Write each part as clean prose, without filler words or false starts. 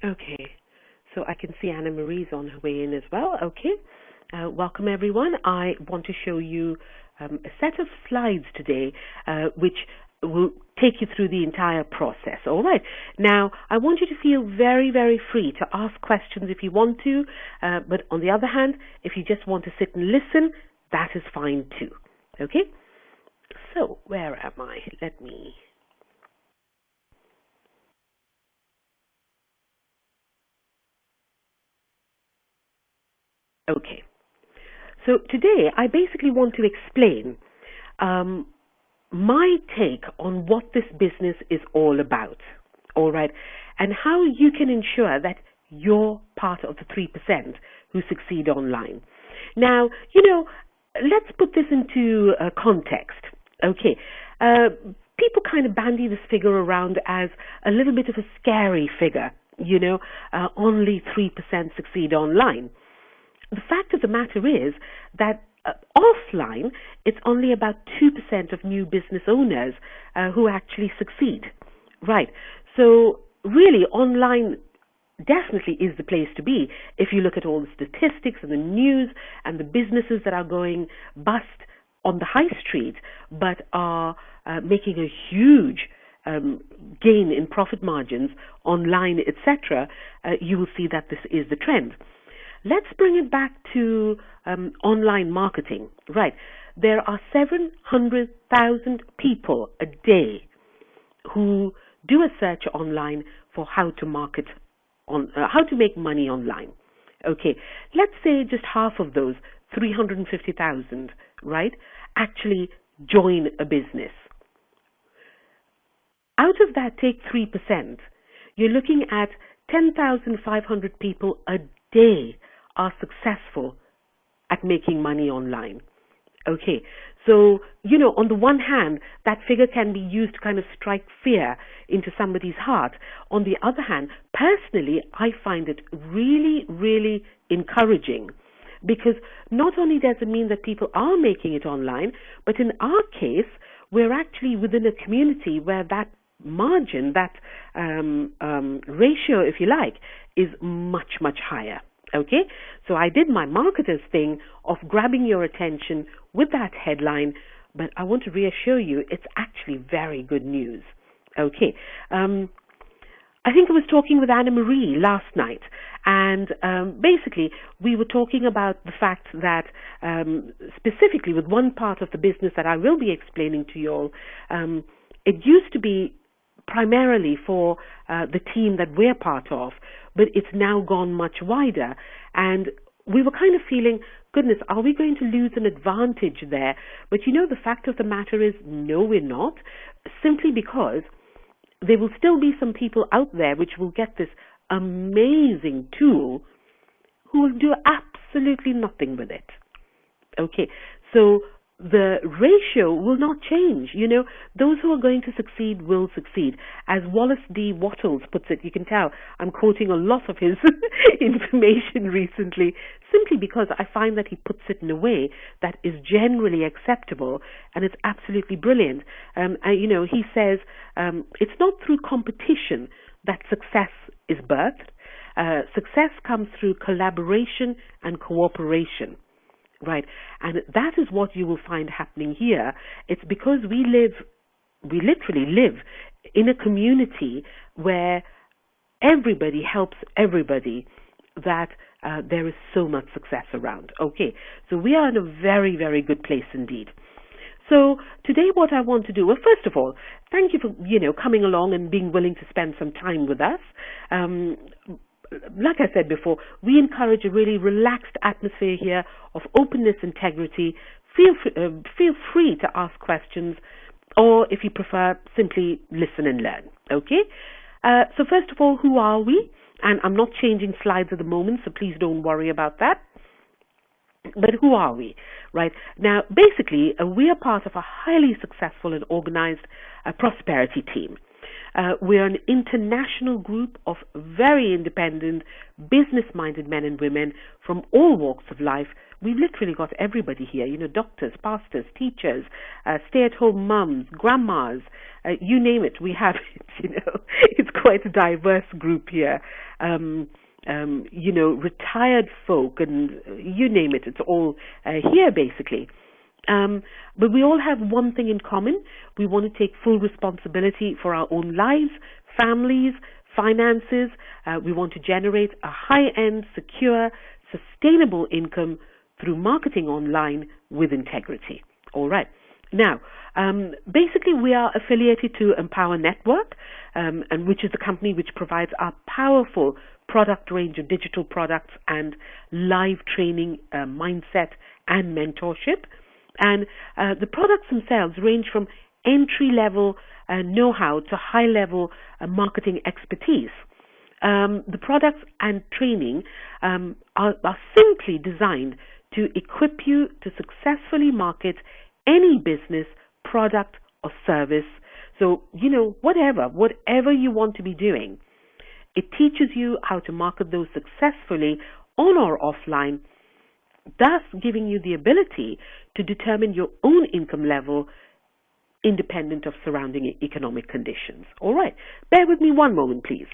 Okay, so I can see Anna Marie's on her way in as well. Okay, welcome everyone. I want to show you a set of slides today, which will take you through the entire process. All right. Now, I want you to feel very, very free to ask questions if you want to, but on the other hand, if you just want to sit and listen, that is fine too. Okay. So, where am I? Let me. Okay. So today I basically want to explain um, my take on what this business is all about, all right, and how you can ensure that you're part of the 3% who succeed online. Now, let's put this into context, okay? Uh, People kind of bandy this figure around as a little bit of a scary figure, only 3% succeed online. The fact of the matter is that offline, it's only about 2% of new business owners who actually succeed. Right. So really, online definitely is the place to be if you look at all the statistics and the news and the businesses that are going bust on the high street but are making a huge gain in profit margins online, etc. You will see that this is the trend. Let's bring it back to online marketing. Right. There are 700,000 people a day who do a search online for how to market how to make money online. Okay. Let's say just half of those, 350,000, right, actually join a business. Out of that, take 3%. You're looking at 10,500 people a day are successful at making money online. Okay, so, on the one hand, that figure can be used to kind of strike fear into somebody's heart. On the other hand, personally, I find it really, really encouraging because not only does it mean that people are making it online, but in our case, we're actually within a community where that margin, that ratio, if you like, is much, much higher. Okay, so I did my marketer's thing of grabbing your attention with that headline, but I want to reassure you it's actually very good news. Okay, I think I was talking with Anna Marie last night, and basically we were talking about the fact that specifically with one part of the business that I will be explaining to you all, it used to be primarily for the team that we're part of, but it's now gone much wider. And we were kind of feeling, goodness, are we going to lose an advantage there? But the fact of the matter is, no, we're not, simply because there will still be some people out there which will get this amazing tool who will do absolutely nothing with it. Okay, so the ratio will not change. Those who are going to succeed will succeed. As Wallace D. Wattles puts it, you can tell I'm quoting a lot of his information recently, simply because I find that he puts it in a way that is generally acceptable, and it's absolutely brilliant. He says it's not through competition that success is birthed. Success comes through collaboration and cooperation. Right, and that is what you will find happening here. It's because we literally live in a community where everybody helps everybody that there is so much success around. Okay, so we are in a very, very good place indeed. So today what I want to do, well, first of all, thank you for, coming along and being willing to spend some time with us. Like I said before, we encourage a really relaxed atmosphere here of openness, integrity. Feel free to ask questions, or if you prefer, simply listen and learn. Okay? So first of all, who are we? And I'm not changing slides at the moment, so please don't worry about that. But who are we? Right? Now, basically, we are part of a highly successful and organized prosperity team. We're an international group of very independent, business-minded men and women from all walks of life we've literally got everybody here, doctors, pastors, teachers, stay-at-home mums, grandmas, you name it, we have it, It's quite a diverse group here. Retired folk, and you name it, it's all here basically. But we all have one thing in common. We want to take full responsibility for our own lives, families, finances. We want to generate a high-end, secure, sustainable income through marketing online with integrity. All right. Now, basically, we are affiliated to Empower Network, and which is the company which provides our powerful product range of digital products and live training, mindset, and mentorship. And the products themselves range from entry-level know-how to high-level marketing expertise. The products and training are simply designed to equip you to successfully market any business, product, or service. So, whatever you want to be doing, it teaches you how to market those successfully on or offline, thus giving you the ability to determine your own income level independent of surrounding economic conditions. All right. Bear with me one moment, please.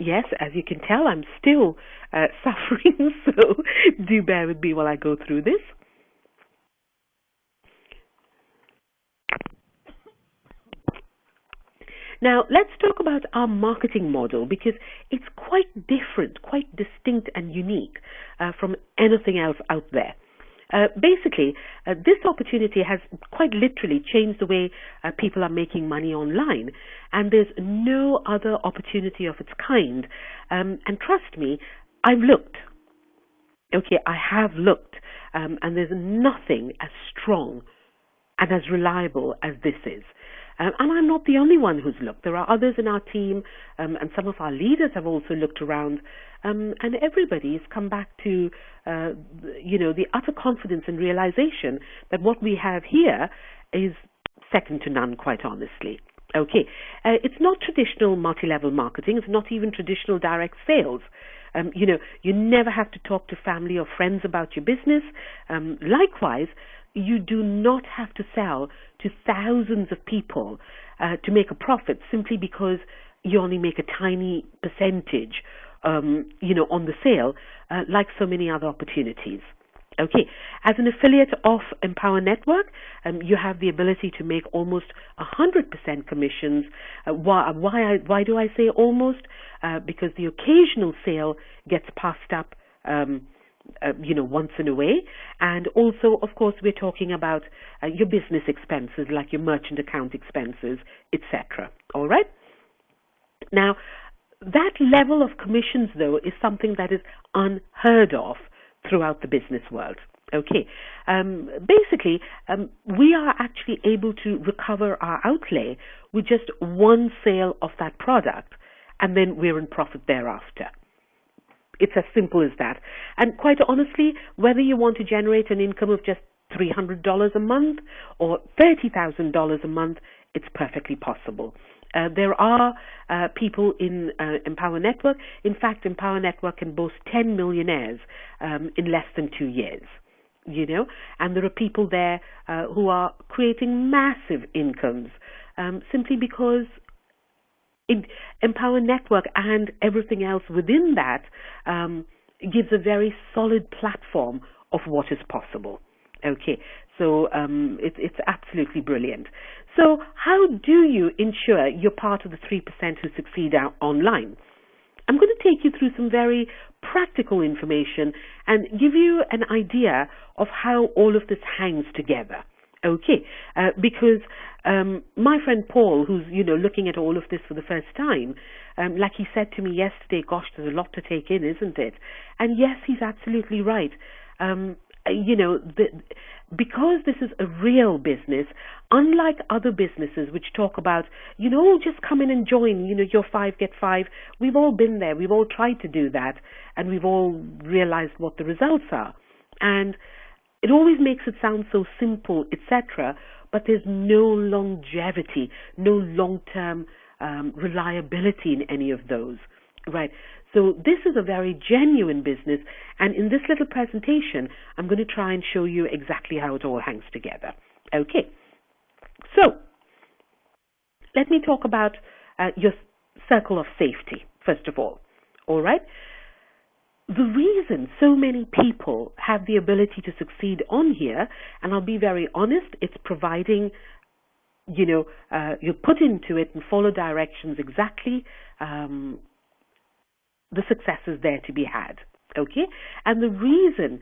Yes, as you can tell, I'm still suffering, so do bear with me while I go through this. Now, let's talk about our marketing model, because it's quite different, quite distinct and unique from anything else out there. Basically, this opportunity has quite literally changed the way people are making money online, and there's no other opportunity of its kind. And trust me, I've looked. Okay, I have looked, and there's nothing as strong and as reliable as this is. And I'm not the only one who's looked. There are others in our team, and some of our leaders have also looked around, and everybody's come back to, the utter confidence and realization that what we have here is second to none, quite honestly. Okay, it's not traditional multi-level marketing. It's not even traditional direct sales. You never have to talk to family or friends about your business. Likewise, you do not have to sell to thousands of people to make a profit simply because you only make a tiny percentage, on the sale, like so many other opportunities. Okay, as an affiliate of Empower Network, you have the ability to make almost 100% commissions. Why do I say almost? Because the occasional sale gets passed up once in a way. And also, of course, we're talking about your business expenses, like your merchant account expenses, etc. All right? Now, that level of commissions, though, is something that is unheard of throughout the business world. Okay. Basically, we are actually able to recover our outlay with just one sale of that product, and then we're in profit thereafter. It's as simple as that. And quite honestly, whether you want to generate an income of just $300 a month or $30,000 a month, it's perfectly possible. There are people in Empower Network. In fact, Empower Network can boast 10 millionaires in less than 2 years. And there are people there who are creating massive incomes simply because Empower Network and everything else within that gives a very solid platform of what is possible. Okay, so it's absolutely brilliant. So how do you ensure you're part of the 3% who succeed out online? I'm going to take you through some very practical information and give you an idea of how all of this hangs together. Okay, because my friend Paul, who's looking at all of this for the first time, like he said to me yesterday, gosh, there's a lot to take in, isn't it? And yes, he's absolutely right. Because this is a real business, unlike other businesses which talk about, just come in and join, your 5 get 5. We've all been there. We've all tried to do that, and we've all realized what the results are. And it always makes it sound so simple, etc., but there's no longevity, no long-term reliability in any of those, right? So this is a very genuine business, and in this little presentation, I'm going to try and show you exactly how it all hangs together. Okay, so let me talk about your circle of safety, first of all right? The reason so many people have the ability to succeed on here, and I'll be very honest, it's providing, you put into it and follow directions exactly, the success is there to be had, okay? And the reason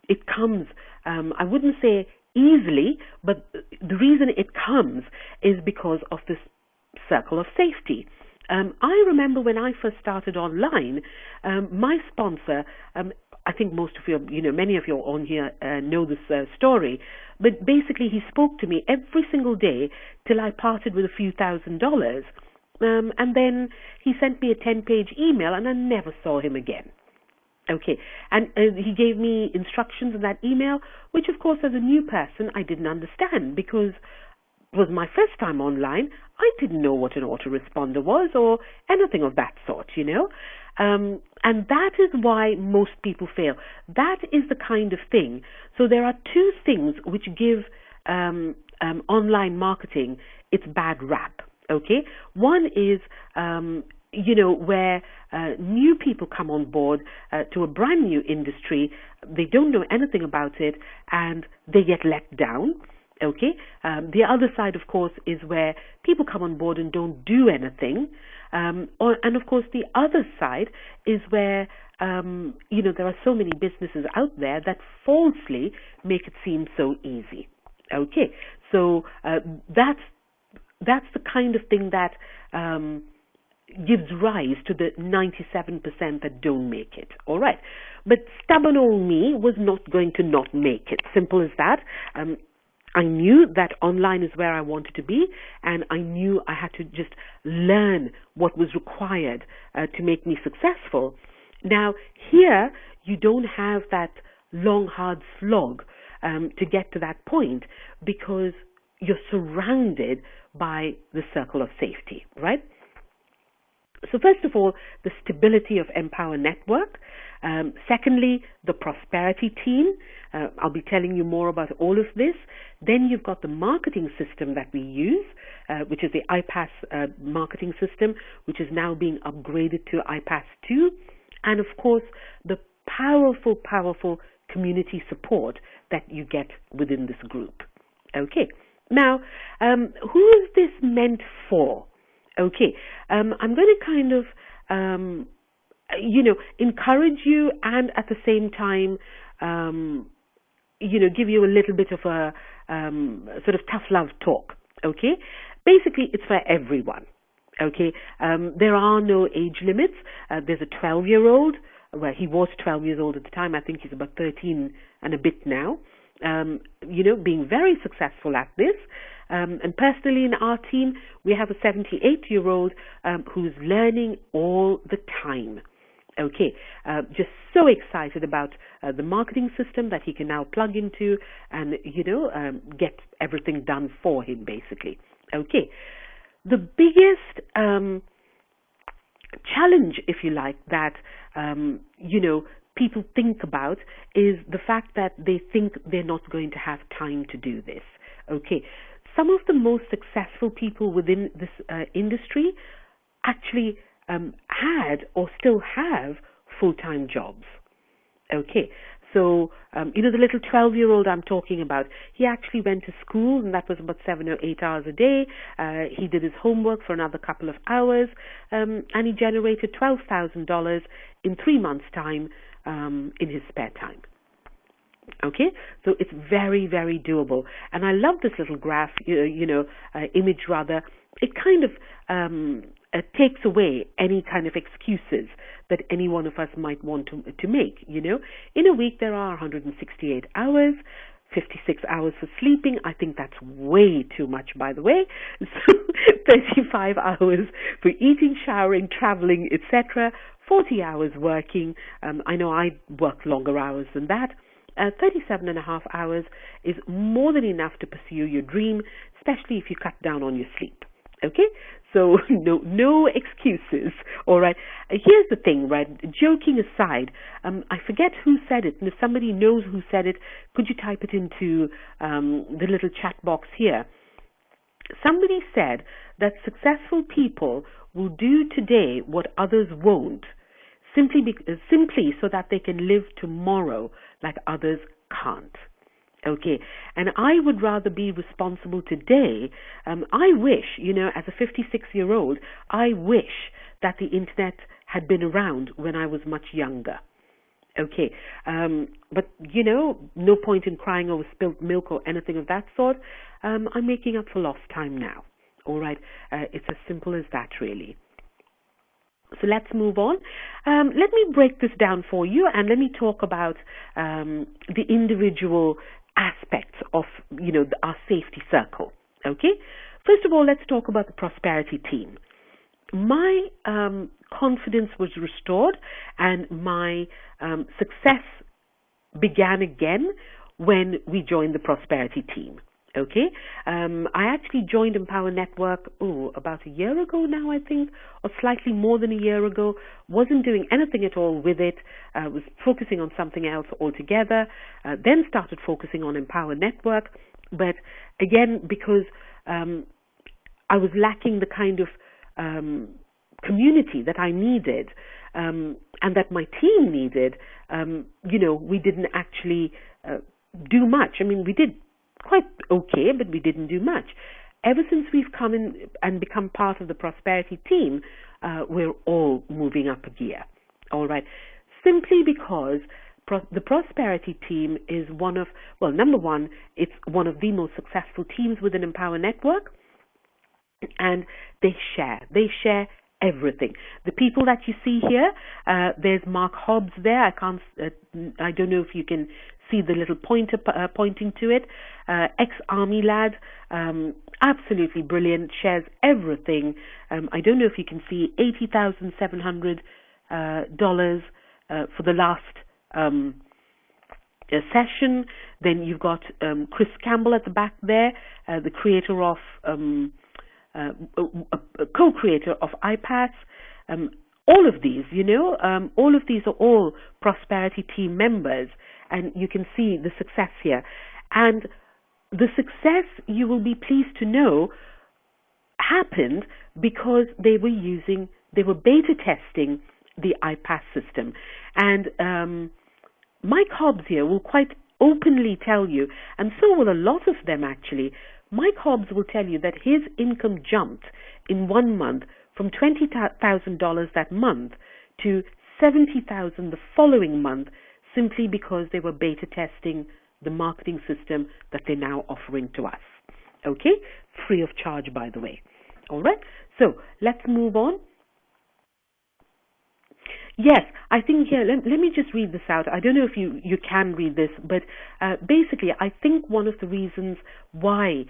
it comes, I wouldn't say easily, but the reason it comes is because of this circle of safety. I remember when I first started online, my sponsor, I think most of you, many of you on here know this story, but basically he spoke to me every single day till I parted with a few $1,000s. And then he sent me a 10-page email, and I never saw him again. Okay, and he gave me instructions in that email, which, of course, as a new person, I didn't understand because it was my first time online. I didn't know what an autoresponder was or anything of that sort, And that is why most people fail. That is the kind of thing. So there are two things which give online marketing its bad rap. Okay, one is, where new people come on board to a brand new industry, they don't know anything about it, and they get let down. Okay, the other side, of course, is where people come on board and don't do anything. And of course, the other side is where, there are so many businesses out there that falsely make it seem so easy. Okay, so that's the kind of thing that gives rise to the 97% that don't make it. All right. But stubborn old me was not going to not make it. Simple as that. I knew that online is where I wanted to be, and I knew I had to just learn what was required to make me successful. Now, here, you don't have that long, hard slog to get to that point because you're surrounded by the circle of safety, right? So first of all, the stability of Empower Network. Secondly, the prosperity team. I'll be telling you more about all of this. Then you've got the marketing system that we use, which is the iPass marketing system, which is now being upgraded to iPass 2. And of course, the powerful, powerful community support that you get within this group. Okay. Now, who is this meant for? Okay, I'm going to kind of, encourage you and at the same time, give you a little bit of a sort of tough love talk. Okay, basically it's for everyone. Okay, there are no age limits. There's a 12-year-old. Well, he was 12 years old at the time. I think he's about 13 and a bit now. Being very successful at this. And personally in our team, we have a 78-year-old who's learning all the time. Okay, just so excited about the marketing system that he can now plug into and, get everything done for him, basically. Okay, the biggest challenge, if you like, that, people think about is the fact that they think they're not going to have time to do this. Okay, some of the most successful people within this industry actually had or still have full-time jobs. Okay, so, the little 12-year-old I'm talking about, he actually went to school, and that was about 7 or 8 hours a day. He did his homework for another couple of hours, and he generated $12,000 in 3 months' time in his spare time. Okay, so it's very, very doable. And I love this little graph, image rather. It kind of takes away any kind of excuses that any one of us might want to make, In a week, there are 168 hours, 56 hours for sleeping. I think that's way too much, by the way. So 35 hours for eating, showering, traveling, etc. 40 hours working. I know I work longer hours than that. 37 and a half hours is more than enough to pursue your dream, especially if you cut down on your sleep. Okay, So no excuses. All right. Here's the thing, right? Joking aside, I forget who said it, and if somebody knows who said it, could you type it into the little chat box here? Somebody said that successful people will do today what others won't, simply so that they can live tomorrow like others can't. Okay, and I would rather be responsible today. I wish, as a 56-year-old, I wish that the internet had been around when I was much younger. Okay, but no point in crying over spilt milk or anything of that sort. I'm making up for lost time now. All right, it's as simple as that, really. So let's move on. Let me break this down for you, and let me talk about the individual aspects of our safety circle. Okay, first of all, let's talk about the prosperity team. My confidence was restored, and my success began again when we joined the prosperity team. Okay, I actually joined Empower Network about a year ago now, I think, or slightly more than a year ago. Wasn't doing anything at all with it. Was focusing on something else altogether. Then started focusing on Empower Network, but again, because I was lacking the kind of community that I needed, and that my team needed, we didn't actually do much. I mean, we did quite okay, but we didn't do much. Ever since we've come in and become part of the prosperity team, we're all moving up a gear. All right, simply because the prosperity team is number one, it's one of the most successful teams within Empower Network, and they share everything. The people that you see here, there's Mark Hobbs there. I don't know if you can see the little pointer pointing to it. Ex-army lad, absolutely brilliant, shares everything. I don't know if you can see $80,700 for the last session. Then you've got Chris Campbell at the back there, the creator of co-creator of iPass. All of these, all of these are all prosperity team members, and you can see the success here. And the success, you will be pleased to know, happened because they were beta testing the iPass system. And Mike Hobbs here will quite openly tell you, and so will a lot of them actually, Mike Hobbs will tell you that his income jumped in 1 month from $20,000 that month to $70,000 the following month, simply because they were beta testing the marketing system that they're now offering to us. Okay? Free of charge, by the way. All right? So let's move on. Yes, I think here, let me just read this out. I don't know if you can read this, but basically I think one of the reasons why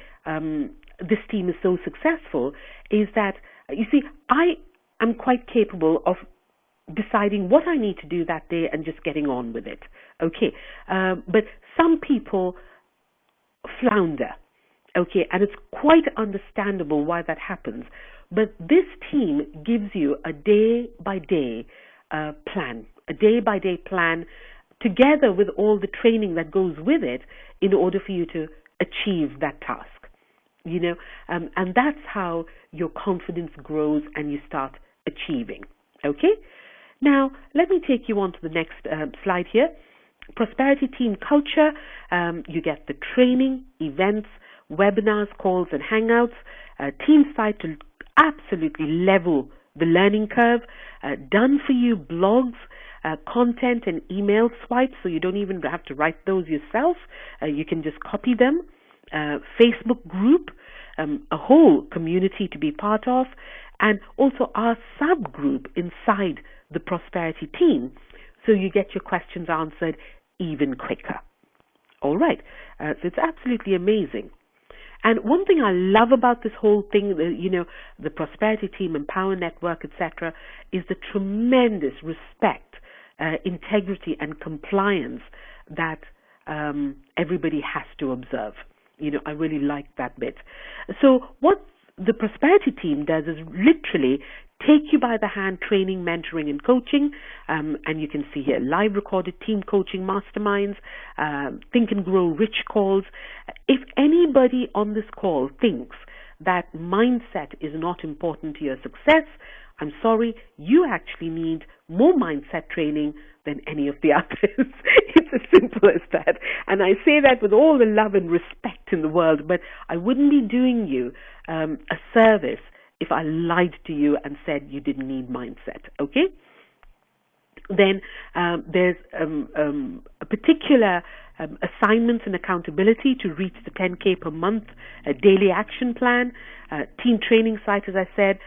this team is so successful is that, you see, I am quite capable of deciding what I need to do that day and just getting on with it. Okay, but some people flounder. Okay, and it's quite understandable why that happens. But this team gives you a day-by-day plan, a day-by-day plan, together with all the training that goes with it in order for you to achieve that task. And that's how your confidence grows and you start achieving. Okay? Now, let me take you on to the next slide here. Prosperity team culture. You get the training, events, webinars, calls, and hangouts. Team site to absolutely level the learning curve. Done for you blogs, content and email swipes, so you don't even have to write those yourself. You can just copy them. Facebook group, a whole community to be part of, and also our subgroup inside the prosperity team, so you get your questions answered even quicker. All right, so it's absolutely amazing. And one thing I love about this whole thing, the prosperity team, Empower Network, etc., is the tremendous respect, integrity, and compliance that everybody has to observe. I really like that bit. So what the prosperity team does is literally take you by the hand, training, mentoring, and coaching. And you can see here live recorded team coaching masterminds, Think and Grow Rich calls. If anybody on this call thinks that mindset is not important to your success, I'm sorry, you actually need more mindset training than any of the others. It's as simple as that. And I say that with all the love and respect in the world, but I wouldn't be doing you a service if I lied to you and said you didn't need mindset, okay? Then there's a particular assignments and accountability to reach the 10K per month, a daily action plan, team training site, as I said,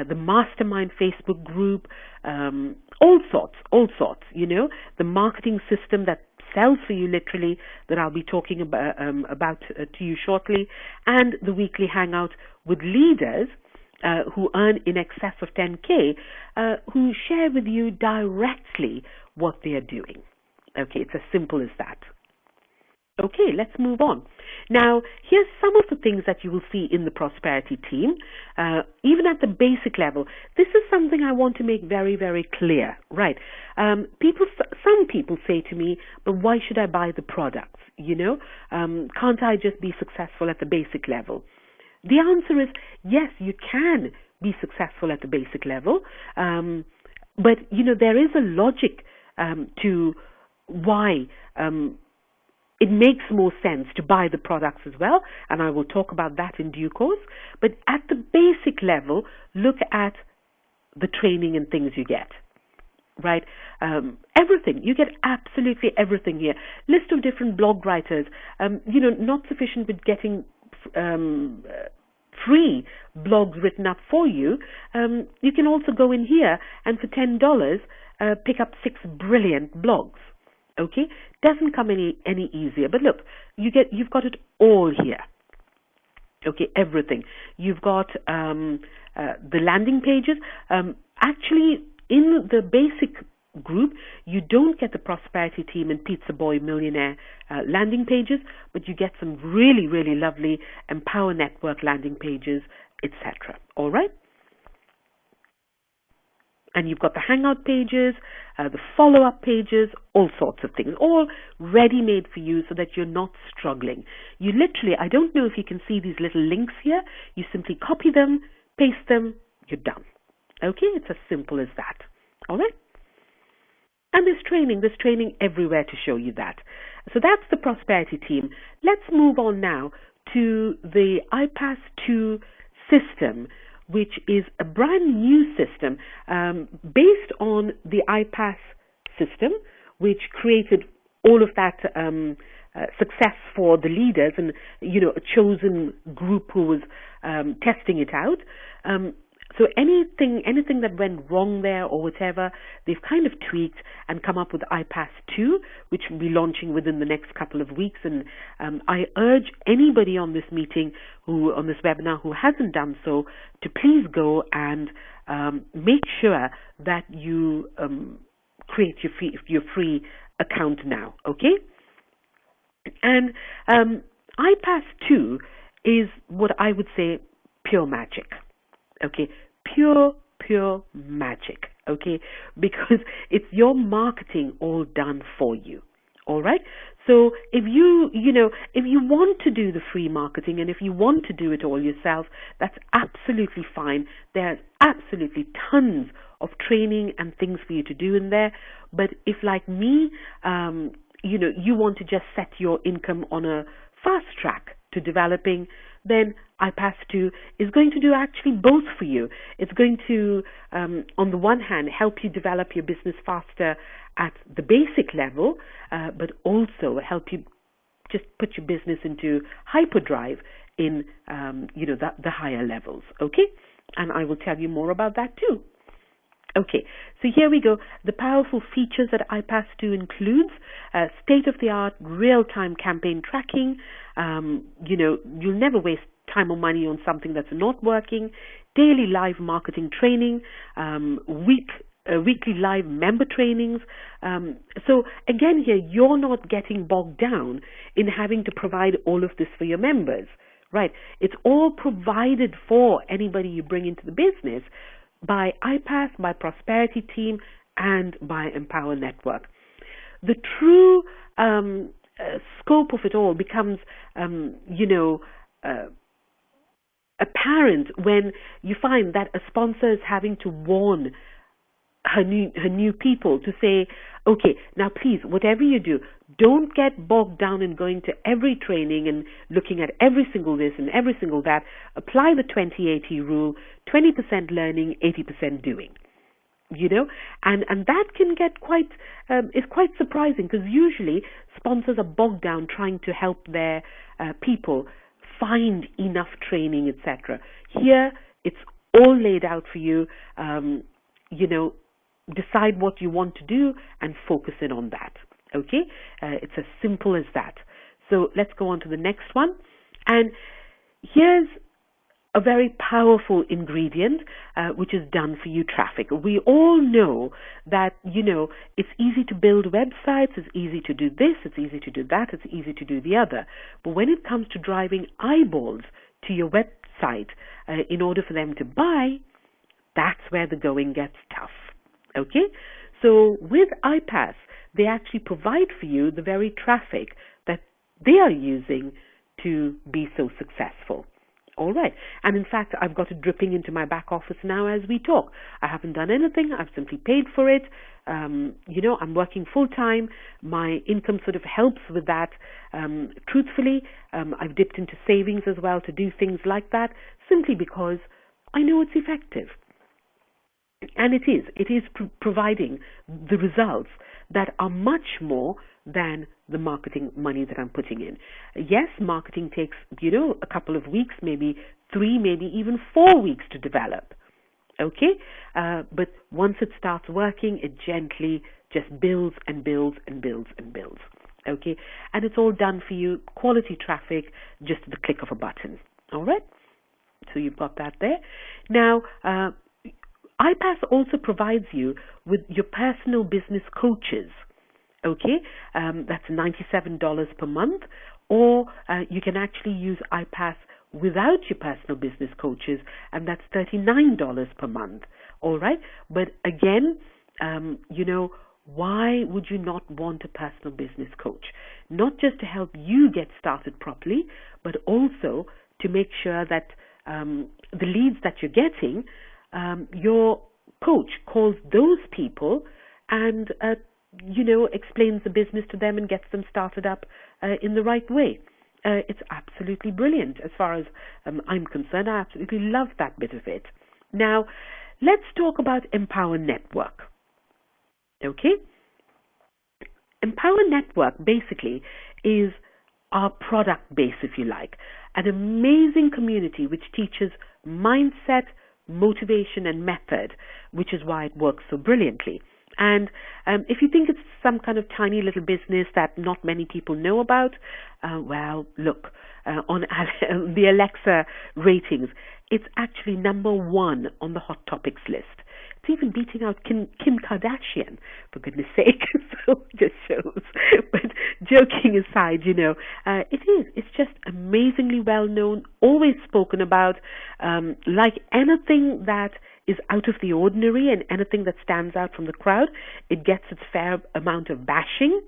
the mastermind Facebook group, all sorts, the marketing system that sells for you literally, that I'll be talking about to you shortly, and the weekly hangout with leaders who earn in excess of 10K, who share with you directly what they are doing. Okay, it's as simple as that. Okay, let's move on. Now, here's some of the things that you will see in the prosperity team, even at the basic level. This is something I want to make very, very clear, right? Some people say to me, but why should I buy the products? Can't I just be successful at the basic level? The answer is yes, you can be successful at the basic level, but there is a logic to why it makes more sense to buy the products as well, and I will talk about that in due course. But at the basic level, look at the training and things you get. Right? Everything. You get absolutely everything here. List of different blog writers. Not sufficient with getting free blogs written up for you. You can also go in here and for $10 pick up 6 brilliant blogs. Okay, doesn't come any easier. But look, you've got it all here. Okay, everything. You've got the landing pages. Actually, in the basic group, you don't get the prosperity team and Pizza Boy Millionaire landing pages, but you get some really, really lovely Empower Network landing pages, etc. All right? And you've got the hangout pages, the follow-up pages, all sorts of things, all ready-made for you so that you're not struggling. You literally, I don't know if you can see these little links here. You simply copy them, paste them, you're done. Okay? It's as simple as that. All right? And there's training everywhere to show you that. So that's the prosperity team. Let's move on now to the iPass 2 system, which is a brand new system based on the iPass system, which created all of that success for the leaders and a chosen group who was testing it out. So anything that went wrong there or whatever, they've kind of tweaked and come up with iPass 2, which will be launching within the next couple of weeks. And I urge anybody on this on this webinar who hasn't done so, to please go and make sure that you create your free account now. Okay? And iPass 2 is what I would say pure magic. Okay, pure magic, okay, because it's your marketing all done for you, all right? So if you want to do the free marketing and if you want to do it all yourself, that's absolutely fine. There's absolutely tons of training and things for you to do in there. But if, like me, you want to just set your income on a fast track to developing, then iPass 2 is going to do actually both for you. It's going to, on the one hand, help you develop your business faster at the basic level, but also help you just put your business into hyperdrive in, the higher levels, okay? And I will tell you more about that too. Okay, so here we go. The powerful features that iPass 2 includes, state-of-the-art real-time campaign tracking. You'll never waste time or money on something that's not working. Daily live marketing training, weekly live member trainings. So again here, you're not getting bogged down in having to provide all of this for your members, right? It's all provided for anybody you bring into the business by iPass, by Prosperity Team, and by Empower Network. The true scope of it all becomes, apparent when you find that a sponsor is having to warn her new people to say, okay, now please, whatever you do, don't get bogged down in going to every training and looking at every single this and every single that. Apply the 20/80 rule: 20% learning, 80% doing. And that can get is quite surprising, because usually sponsors are bogged down trying to help their people find enough training, etc. Here, it's all laid out for you. Decide what you want to do and focus in on that. Okay, it's as simple as that. So let's go on to the next one. And here's a very powerful ingredient, which is done for you traffic. We all know that, it's easy to build websites, it's easy to do this, it's easy to do that, it's easy to do the other. But when it comes to driving eyeballs to your website in order for them to buy, that's where the going gets tough. Okay? So with iPass, they actually provide for you the very traffic that they are using to be so successful. All right. And in fact, I've got it dripping into my back office now as we talk. I haven't done anything. I've simply paid for it. I'm working full time. My income sort of helps with that. Truthfully, I've dipped into savings as well to do things like that, simply because I know it's effective. And it is providing the results that are much more than the marketing money that I'm putting in. Yes, marketing takes, a couple of weeks, maybe 3, maybe even 4 weeks to develop. Okay? But once it starts working, it gently just builds and builds and builds and builds. Okay? And it's all done for you, quality traffic, just the click of a button. All right? So you've got that there. Now, iPass also provides you with your personal business coaches. Okay, that's $97 per month, or you can actually use iPass without your personal business coaches, and that's $39 per month. All right, but again, why would you not want a personal business coach? Not just to help you get started properly, but also to make sure that the leads that you're getting, your coach calls those people and explains the business to them and gets them started up in the right way. It's absolutely brilliant as far as I'm concerned. I absolutely love that bit of it. Now, let's talk about Empower Network. Okay? Empower Network basically is our product base, if you like, an amazing community which teaches mindset, motivation, and method, which is why it works so brilliantly. And if you think it's some kind of tiny little business that not many people know about, well, look, on the Alexa ratings, it's actually number 1 on the Hot Topics list. It's even beating out Kim Kardashian, for goodness sake. So it just shows. But joking aside, it's just amazingly well known, always spoken about, like anything that is out of the ordinary and anything that stands out from the crowd, it gets its fair amount of bashing.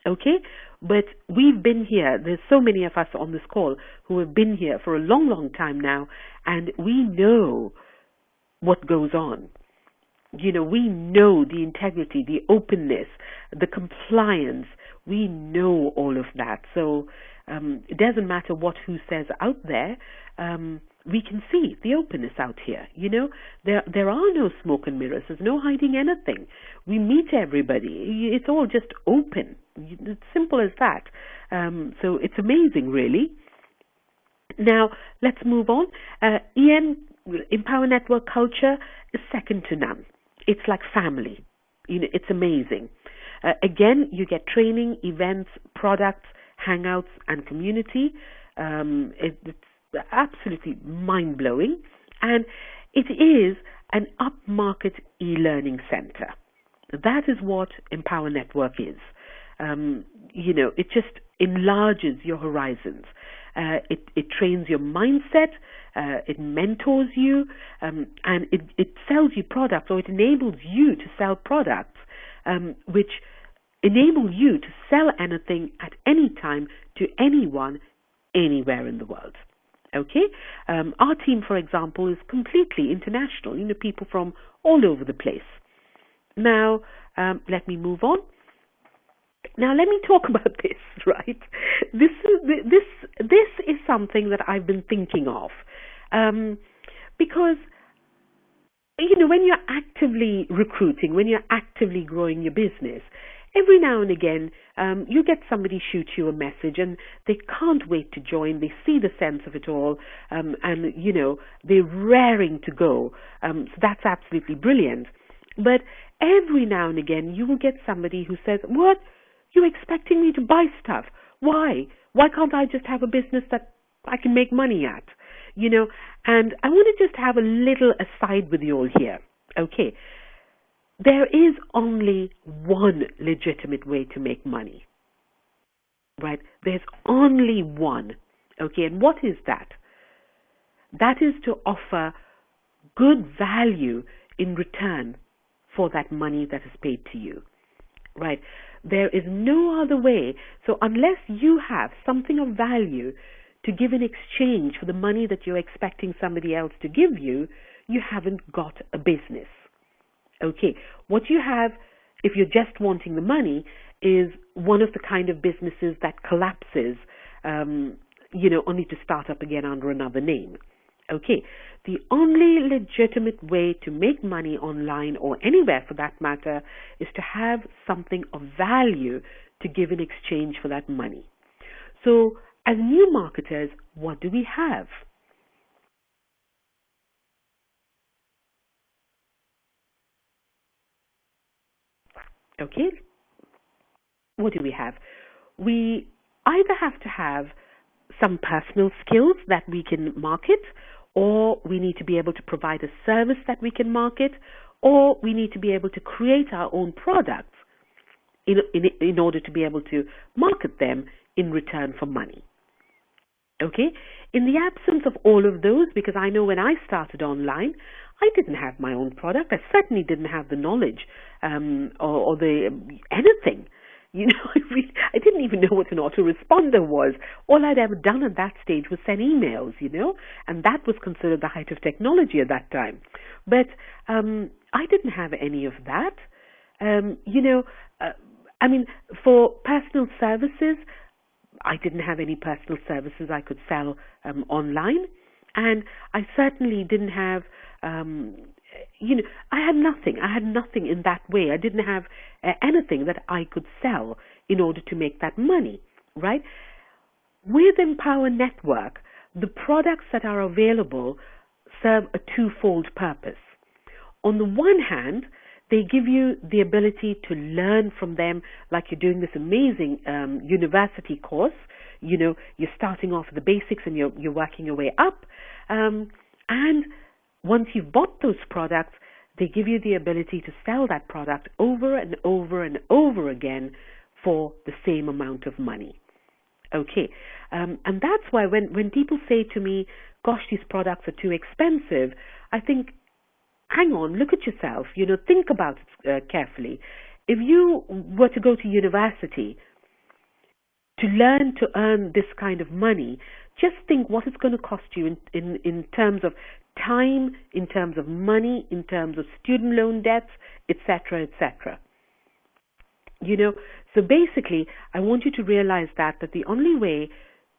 Okay, but we've been here. There's so many of us on this call who have been here for a long, long time now, and we know what goes on. We know the integrity, the openness, the compliance. We know all of that. So it doesn't matter who says out there. We can see the openness out here. There are no smoke and mirrors. There's no hiding anything. We meet everybody. It's all just open. It's simple as that. So it's amazing, really. Now, let's move on. Empower Network culture is second to none. It's like family. It's amazing. Again, you get training, events, products, hangouts, and community. It's absolutely mind-blowing. And it is an upmarket e-learning center. That is what Empower Network is. It just enlarges your horizons. It trains your mindset. It mentors you, and it sells you products, or it enables you to sell products, which enable you to sell anything at any time to anyone, anywhere in the world. Okay, our team, for example, is completely international. People from all over the place. Now, let me move on. Now, let me talk about this. Right, this is something that I've been thinking of, because when you're actively recruiting, when you're actively growing your business, every now and again, you get somebody shoot you a message and they can't wait to join. They see the sense of it all, and they're raring to go. So that's absolutely brilliant. But every now and again, you will get somebody who says, "What? You're expecting me to buy stuff? Why? Why can't I just have a business that I can make money at?" And I want to just have a little aside with you all here. Okay. There is only one legitimate way to make money, right? There's only one, okay? And what is that? That is to offer good value in return for that money that is paid to you, right? There is no other way. So unless you have something of value to give in exchange for the money that you're expecting somebody else to give you, you haven't got a business. Okay, what you have, if you're just wanting the money, is one of the kind of businesses that collapses, only to start up again under another name. Okay, the only legitimate way to make money online, or anywhere for that matter, is to have something of value to give in exchange for that money. So, as new marketers, what do we have? Okay, what do we have? We either have to have some personal skills that we can market, or we need to be able to provide a service that we can market, or we need to be able to create our own products in order to be able to market them in return for money. Okay, in the absence of all of those, because I know when I started online, I didn't have my own product. I certainly didn't have the knowledge or the anything. I didn't even know what an autoresponder was. All I'd ever done at that stage was send emails, and that was considered the height of technology at that time. But I didn't have any of that. For personal services, I didn't have any personal services I could sell online, and I certainly didn't have, I had nothing. I had nothing in that way. I didn't have anything that I could sell in order to make that money, right? With Empower Network, the products that are available serve a twofold purpose. On the one hand, they give you the ability to learn from them, like you're doing this amazing university course. You're starting off with the basics and you're working your way up. And once you've bought those products, they give you the ability to sell that product over and over and over again for the same amount of money. Okay, and that's why when people say to me, "Gosh, these products are too expensive," I think, hang on, look at yourself, think about it carefully. If you were to go to university to learn to earn this kind of money, just think what it's going to cost you in terms of time, in terms of money, in terms of student loan debts, etc., etc. So basically, I want you to realize that the only way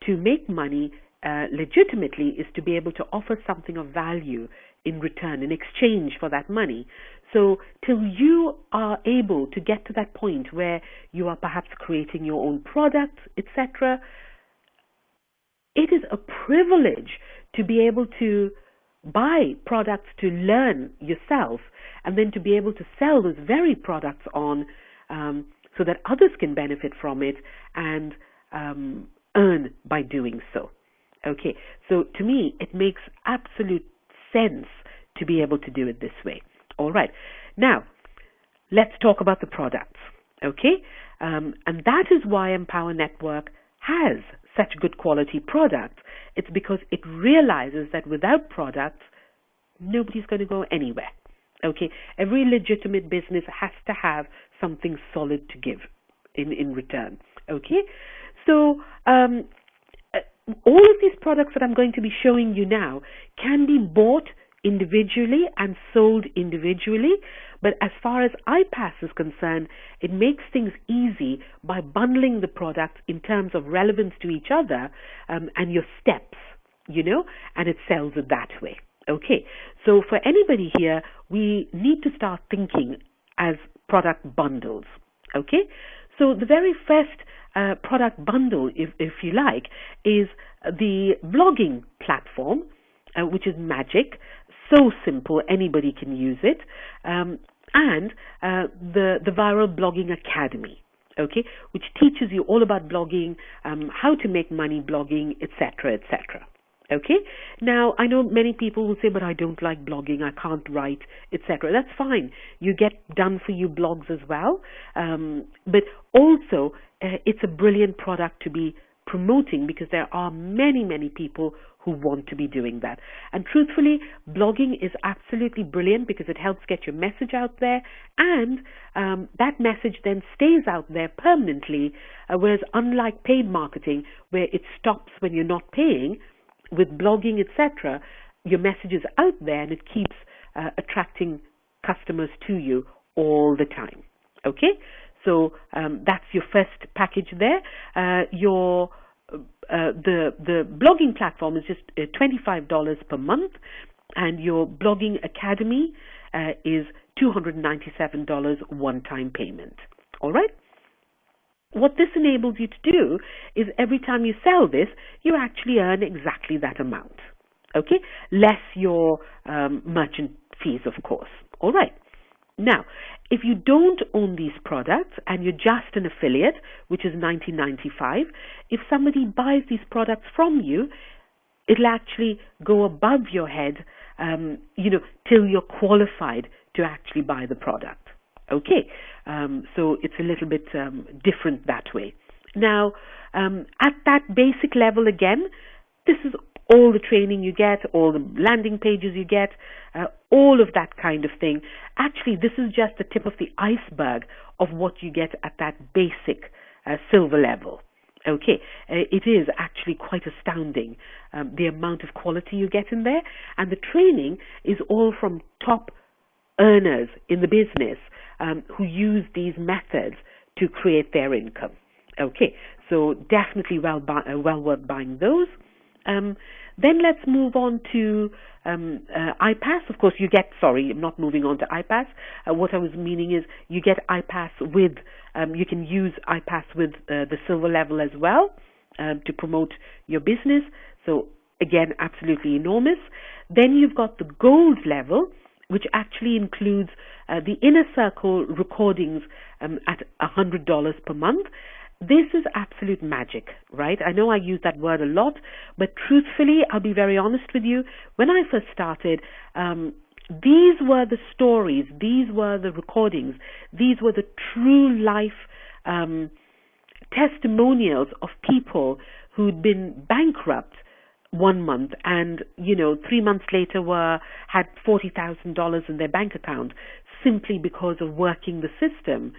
to make money legitimately is to be able to offer something of value in return, in exchange for that money. So till you are able to get to that point where you are perhaps creating your own products, etc., it is a privilege to be able to buy products to learn yourself, and then to be able to sell those very products on, so that others can benefit from it and earn by doing so. Okay, so to me, it makes absolute sense to be able to do it this way. All right, now let's talk about the products. Okay, and that is why Empower Network has such good quality products, it's because it realizes that without products, nobody's going to go anywhere. Okay, every legitimate business has to have something solid to give in return. Okay, so all of these products that I'm going to be showing you now can be bought individually and sold individually, but as far as iPass is concerned, it makes things easy by bundling the products in terms of relevance to each other, and your steps, and it sells it that way. Okay, so for anybody here, we need to start thinking as product bundles. Okay, so the very first product bundle, if you like, is the blogging platform, which is magic. So simple, anybody can use it, and the Viral Blogging Academy, okay, which teaches you all about blogging, how to make money blogging, etc., etc. Okay, now I know many people will say, but I don't like blogging, I can't write, etc. That's fine. You get done for you blogs as well, but also it's a brilliant product to be promoting because there are many, many people who want to be doing that. And truthfully, blogging is absolutely brilliant because it helps get your message out there, and that message then stays out there permanently, whereas unlike paid marketing, where it stops when you're not paying, with blogging, etc., your message is out there and it keeps attracting customers to you all the time. Okay, so that's your first package there. The blogging platform is just $25 per month, and your blogging academy is $297 one-time payment. All right. What this enables you to do is every time you sell this, you actually earn exactly that amount, okay? Less your merchant fees, of course. All right. Now, if you don't own these products and you're just an affiliate, which is $19.95, if somebody buys these products from you, it'll actually go above your head, till you're qualified to actually buy the product. Okay, so it's a little bit different that way. Now, at that basic level again, this is all the training you get, all the landing pages you get, all of that kind of thing. Actually, this is just the tip of the iceberg of what you get at that basic silver level. Okay, it is actually quite astounding, the amount of quality you get in there, and the training is all from top earners in the business who use these methods to create their income. Okay, so definitely well worth buying those. Then let's move on to iPass. Of course, you get, sorry, I'm not moving on to iPass. What I was meaning is you get iPass with, you can use iPass with the silver level as well to promote your business. So again, absolutely enormous. Then you've got the gold level, which actually includes the inner circle recordings at $100 per month. This is absolute magic, right? I know I use that word a lot, but truthfully, I'll be very honest with you. When I first started, these were the stories, these were the recordings, these were the true life testimonials of people who'd been bankrupt 1 month and 3 months later had $40,000 in their bank account simply because of working the system.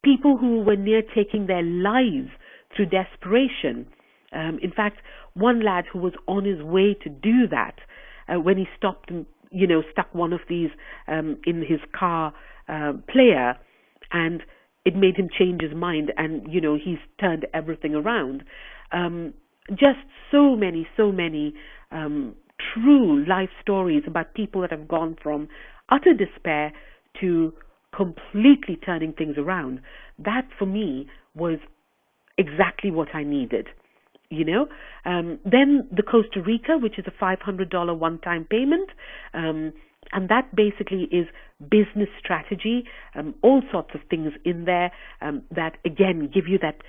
People who were near taking their lives through desperation. In fact, one lad who was on his way to do that, when he stopped and stuck one of these in his car player, and it made him change his mind, and he's turned everything around. Just so many true life stories about people that have gone from utter despair to completely turning things around. That for me was exactly what I needed. Then the Costa Rica, which is a $500 one-time payment, and that basically is business strategy, all sorts of things in there that again give you that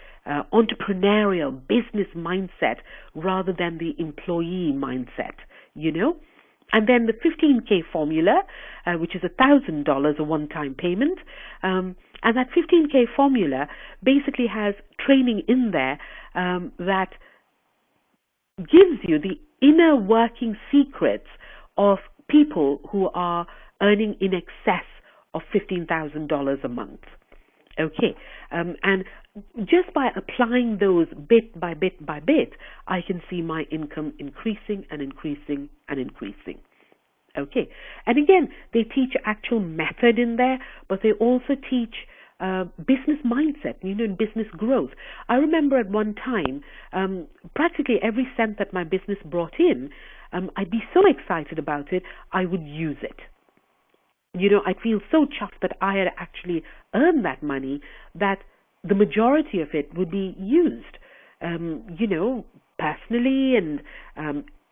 entrepreneurial business mindset rather than the employee mindset. And then the 15K formula, which is $1,000 a one-time payment. And that 15K formula basically has training in there that gives you the inner working secrets of people who are earning in excess of $15,000 a month. Okay, and just by applying those bit by bit by bit, I can see my income increasing and increasing and increasing. Okay, and again, they teach actual method in there, but they also teach business mindset, and business growth. I remember at one time, practically every cent that my business brought in, I'd be so excited about it, I would use it. I'd feel so chuffed that I had actually earned that money, that the majority of it would be used, personally and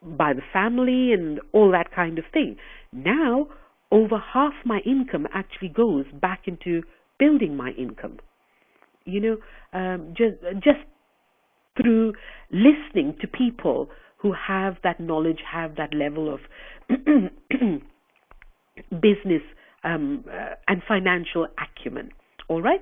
by the family and all that kind of thing. Now, over half my income actually goes back into building my income. Just through listening to people who have that knowledge, have that level of business and financial acumen. All right.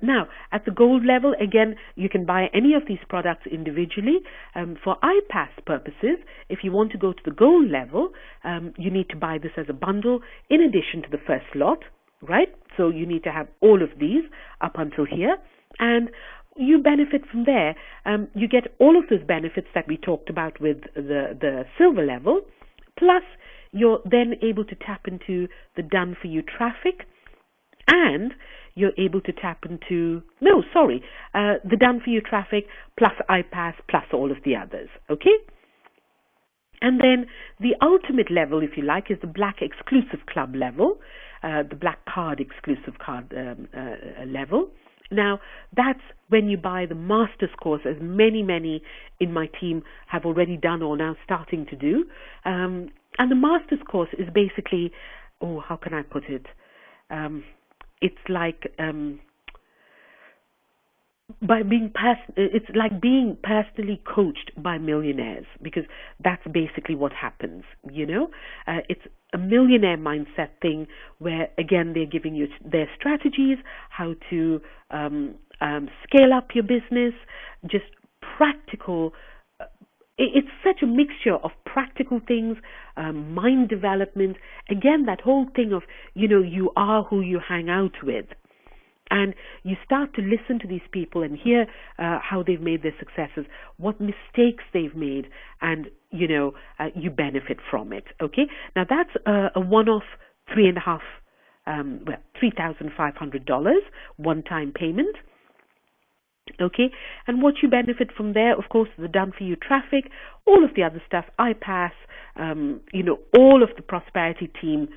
Now, at the gold level, again, you can buy any of these products individually. For iPass purposes, if you want to go to the gold level, you need to buy this as a bundle in addition to the first lot, right? So you need to have all of these up until here, and you benefit from there. You get all of those benefits that we talked about with the silver level, plus you're then able to tap into the done-for-you traffic, and you're able to tap into, the done-for-you traffic plus iPass plus all of the others, okay? And then the ultimate level, if you like, is the Black Exclusive Club level, the Black Card Exclusive Card level. Now, that's when you buy the Master's course, as many in my team have already done or now starting to do. And the Master's course is basically, how can I put it? It's like it's like being personally coached by millionaires, because that's basically what happens. It's a millionaire mindset thing where, again, they're giving you their strategies, how to scale up your business, just practical. It's such a mixture of practical things, mind development. Again, that whole thing of, you are who you hang out with. And you start to listen to these people and hear how they've made their successes, what mistakes they've made, and, you benefit from it. Okay? Now, that's a one-off $3,500 one-time payment. Okay, and what you benefit from there, of course, the done-for-you traffic, all of the other stuff, iPass, all of the Prosperity Team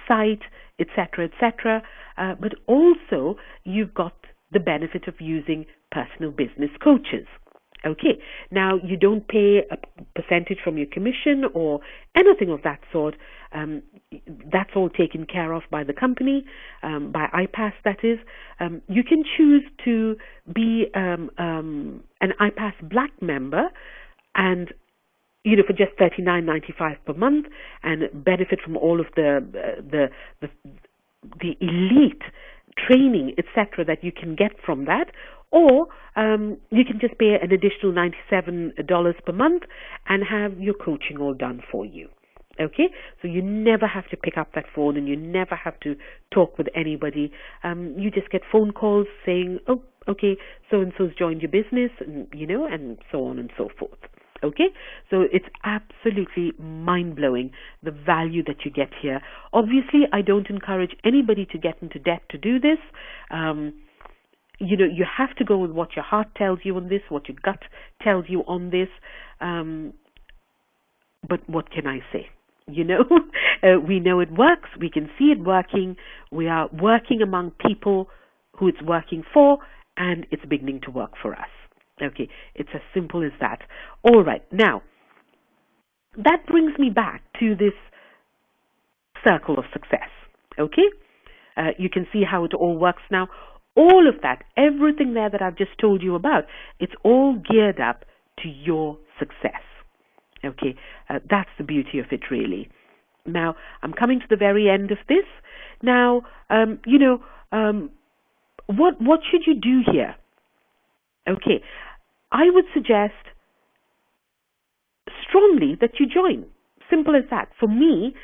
site, etc., etc. But also, you've got the benefit of using personal business coaches. Okay, now you don't pay a percentage from your commission or anything of that sort. That's all taken care of by the company, by iPass, that is. You can choose to be an iPass Black member, and for just $39.95 per month, and benefit from all of the elite training, etc., that you can get from that. Or you can just pay an additional $97 per month and have your coaching all done for you. Okay, so you never have to pick up that phone, and you never have to talk with anybody. You just get phone calls saying, "Oh, okay, so and so's joined your business," and and so on and so forth. Okay, so it's absolutely mind-blowing, the value that you get here. Obviously, I don't encourage anybody to get into debt to do this. You have to go with what your heart tells you on this, what your gut tells you on this. But what can I say? We know it works. We can see it working. We are working among people who it's working for, and it's beginning to work for us. Okay, it's as simple as that. All right, now, that brings me back to this circle of success. Okay, you can see how it all works now. All of that, everything there that I've just told you about, it's all geared up to your success. Okay, that's the beauty of it, really. Now, I'm coming to the very end of this. Now, what should you do here? Okay, I would suggest strongly that you join. Simple as that. For me,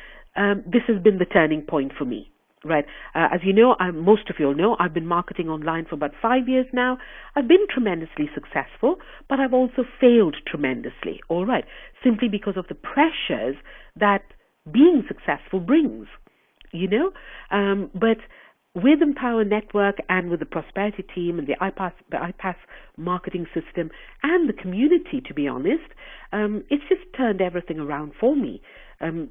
this has been the turning point for me. Right. As you know, most of you all know, I've been marketing online for about 5 years now. I've been tremendously successful, but I've also failed tremendously. All right. Simply because of the pressures that being successful brings. But with Empower Network and with the Prosperity team and the iPass marketing system and the community, to be honest, it's just turned everything around for me. I'm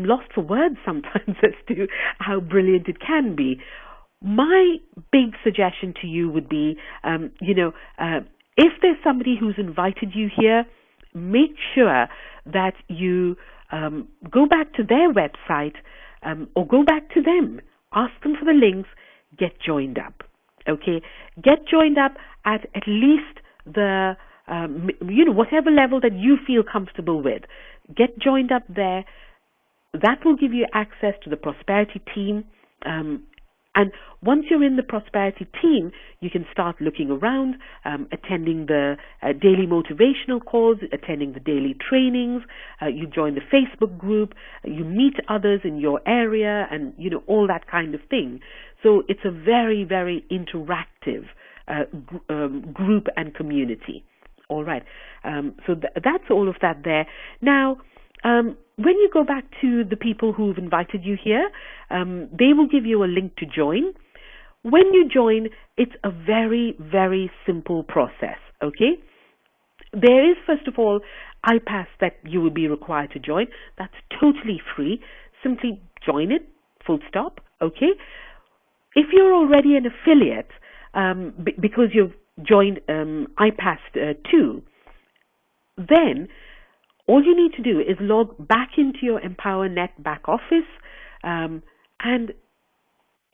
lost for words sometimes as to how brilliant it can be. My big suggestion to you would be, if there's somebody who's invited you here, make sure that you go back to their website or go back to them. Ask them for the links. Get joined up. Okay? Get joined up at least the whatever level that you feel comfortable with. Get joined up there. That will give you access to the Prosperity team. And once you're in the Prosperity team, you can start looking around, attending the daily motivational calls, attending the daily trainings. You join the Facebook group. You meet others in your area, and all that kind of thing. So it's a very, very interactive group and community. All right. So that's all of that there. Now, when you go back to the people who've invited you here, they will give you a link to join. When you join, it's a very, very simple process, okay? There is, first of all, iPass that you will be required to join. That's totally free. Simply join it, full stop, okay? If you're already an affiliate, because you've joined iPass 2, then all you need to do is log back into your EmpowerNet back office and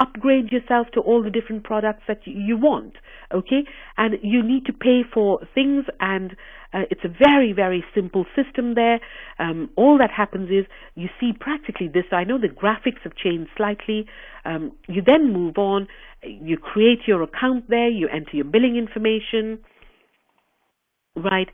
upgrade yourself to all the different products that you want, okay? And you need to pay for things, and it's a very, very simple system there. All that happens is you see practically this. I know the graphics have changed slightly. You then move on. You create your account there. You enter your billing information. Right,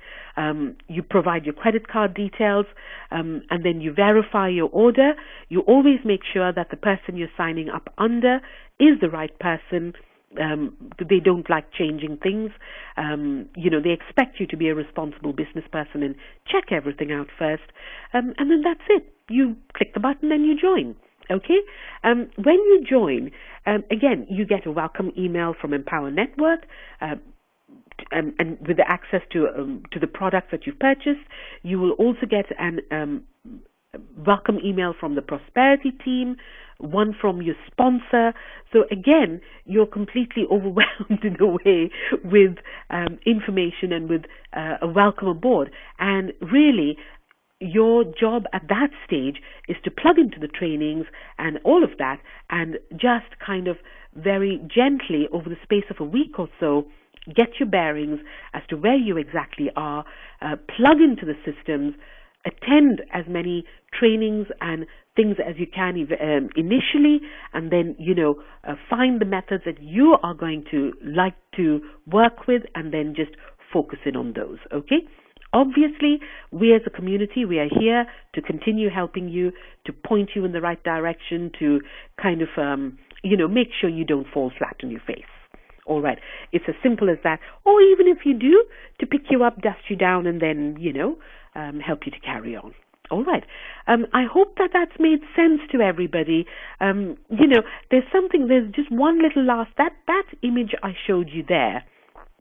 you provide your credit card details, and then you verify your order. You always make sure that the person you're signing up under is the right person. They don't like changing things. They expect you to be a responsible business person and check everything out first. And then that's it. You click the button and you join. Okay? When you join, again, you get a welcome email from Empower Network, and with the access to the products that you've purchased. You will also get an welcome email from the Prosperity team, one from your sponsor. So again, you're completely overwhelmed in a way with information and with a welcome aboard. And really, your job at that stage is to plug into the trainings and all of that, and just kind of very gently over the space of a week or so, get your bearings as to where you exactly are, plug into the systems, attend as many trainings and things as you can initially, and then, find the methods that you are going to like to work with, and then just focus in on those, okay? Obviously, we as a community, we are here to continue helping you, to point you in the right direction, to kind of, make sure you don't fall flat on your face. All right. It's as simple as that. Or even if you do, to pick you up, dust you down, and then, help you to carry on. All right. I hope that that's made sense to everybody. There's just one little that image I showed you there.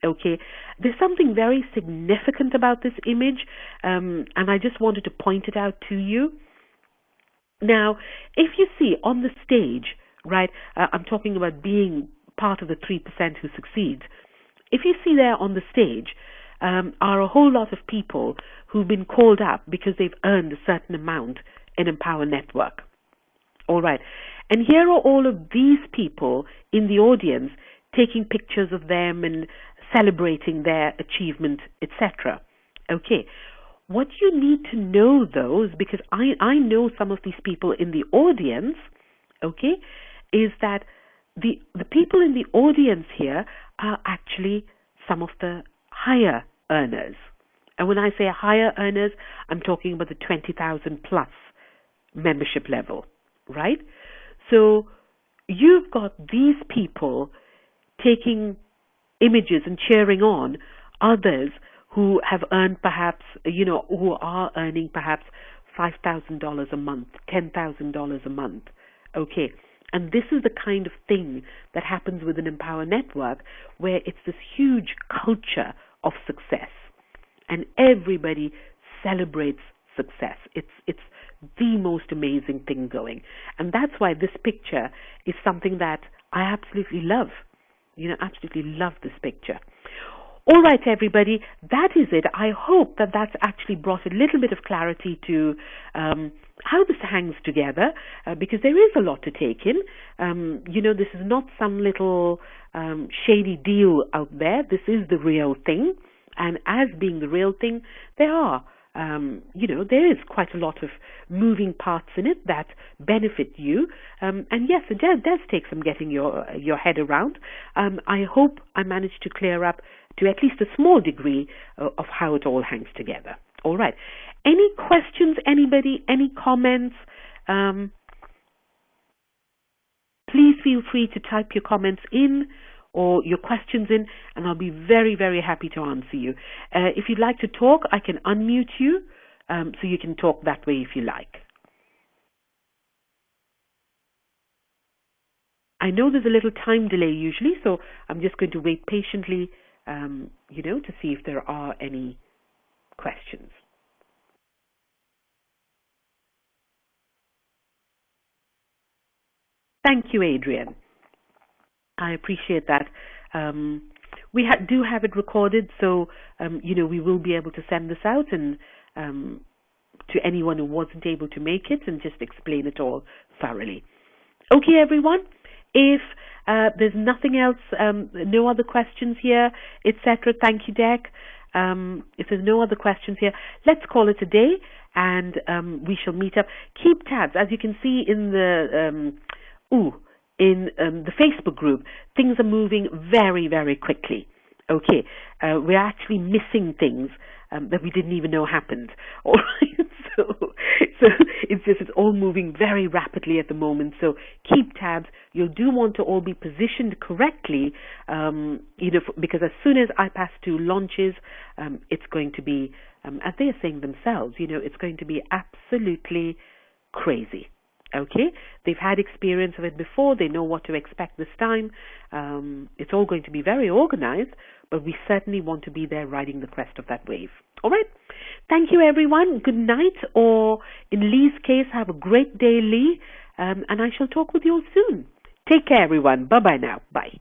Okay. There's something very significant about this image, and I just wanted to point it out to you. Now, if you see on the stage, right, I'm talking about being part of the 3% who succeeds. If you see there on the stage are a whole lot of people who've been called up because they've earned a certain amount in Empower Network. All right. And here are all of these people in the audience taking pictures of them and celebrating their achievement, etc. Okay. What you need to know, though, is because I know some of these people in the audience, okay, is that the people in the audience here are actually some of the higher earners. And when I say higher earners, I'm talking about the 20,000 plus membership level, right? So you've got these people taking images and cheering on others who have earned perhaps, who are earning perhaps $5,000 a month, $10,000 a month. Okay. And this is the kind of thing that happens with an Empower Network, where it's this huge culture of success. And everybody celebrates success. It's the most amazing thing going. And that's why this picture is something that I absolutely love. Absolutely love this picture. All right, everybody, that is it. I hope that that's actually brought a little bit of clarity to how this hangs together, because there is a lot to take in. This is not some little shady deal out there. This is the real thing. And as being the real thing, there is quite a lot of moving parts in it that benefit you. And yes, it does take some getting your head around. I hope I managed to clear up to at least a small degree of how it all hangs together. All right. Any questions, anybody? Any comments? Please feel free to type your comments in or your questions in, and I'll be very, very happy to answer you. If you'd like to talk, I can unmute you, so you can talk that way if you like. I know there's a little time delay usually, so I'm just going to wait patiently, to see if there are any questions. Thank you, Adrian. I appreciate that. We do have it recorded, so we will be able to send this out and to anyone who wasn't able to make it, and just explain it all thoroughly. Okay, everyone. If there's nothing else, no other questions here, etc. Thank you, Dec. If there's no other questions here, let's call it a day, and we shall meet up. Keep tabs, as you can see in the the Facebook group. Things are moving very, very quickly. Okay, we're actually missing things that we didn't even know happened. All right, so it's all moving very rapidly at the moment. So keep tabs. You do want to all be positioned correctly, because as soon as iPass 2 launches, it's going to be, as they are saying themselves, it's going to be absolutely crazy. Okay, they've had experience of it before. They know what to expect this time. It's all going to be very organized, but we certainly want to be there riding the crest of that wave. All right. Thank you, everyone. Good night, or in Lee's case, have a great day, Lee, and I shall talk with you all soon. Take care, everyone. Bye-bye now. Bye.